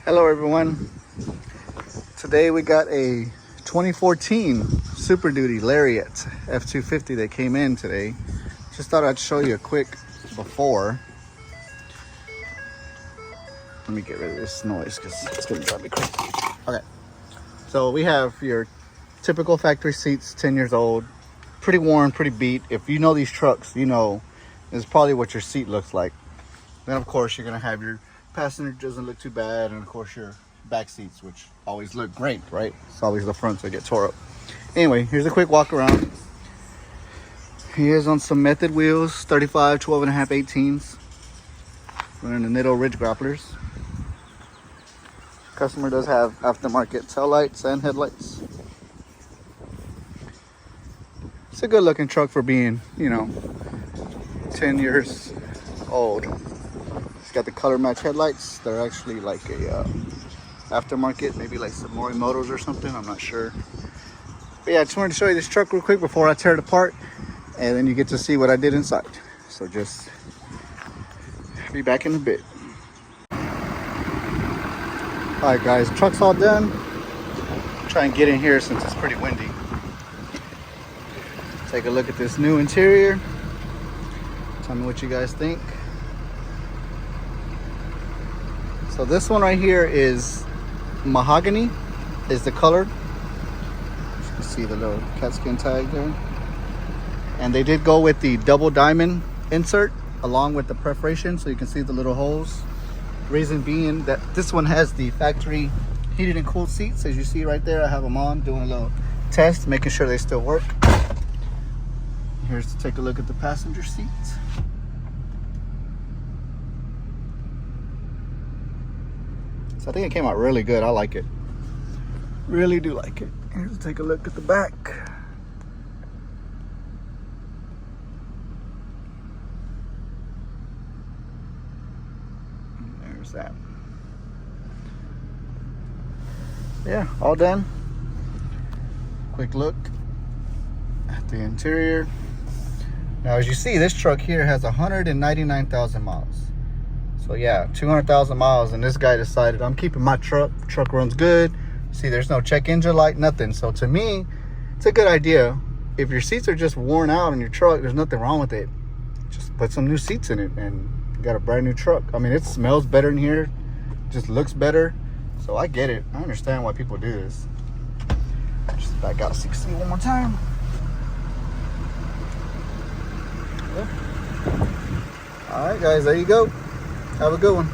Hello everyone. Today we got a 2014 Super Duty Lariat F250 that came in today. Just thought I'd show you a quick before. Let me get rid of this noise because it's gonna drive me crazy. Okay, so we have your typical factory seats, 10 years old, pretty worn, pretty beat. If you know these trucks, you know this is probably what your seat looks like. Then of course you're gonna have your passenger, doesn't look too bad, and of course your back seats, which always look great, right? It's always the fronts that get tore up. Anyway, here's a quick walk around. He is on some method wheels, 35, 12 and a half 18s, running the Nitto Ridge grapplers. Customer does have aftermarket tail lights and headlights. It's a good looking truck for being, 10 years old. It's got the color match headlights. They're actually like a aftermarket, maybe like some Morimotos or something, I'm not sure. But yeah, I just wanted to show you this truck real quick before I tear it apart, and then you get to see what I did inside. So just be back in a bit. All right guys, truck's all done. Try and get in here since it's pretty windy. Take a look at this new interior. Tell me what you guys think. So this one right here is mahogany, is the color. You can see the little katzkin tag there. And they did go with the double diamond insert along with the perforation, so you can see the little holes. Reason being that this one has the factory heated and cooled seats. As you see right there, I have them on, doing a little test, making sure they still work. Here's to take a look at the passenger seats. So I think it came out really good. I like it. Really do like it. Here's to take a look at the back. And there's that. Yeah, all done. Quick look at the interior. Now, as you see, this truck here has 199,000 miles. So yeah, 200,000 miles, and this guy decided, I'm keeping my truck. Truck runs good. See, there's no check engine light, nothing. So to me, it's a good idea. If your seats are just worn out in your truck, there's nothing wrong with it. Just put some new seats in it, and you got a brand new truck. I mean, it smells better in here, just looks better. So I get it. I understand why people do this. Just back out so you can see one more time. Yeah. All right, guys, there you go. Have a good one.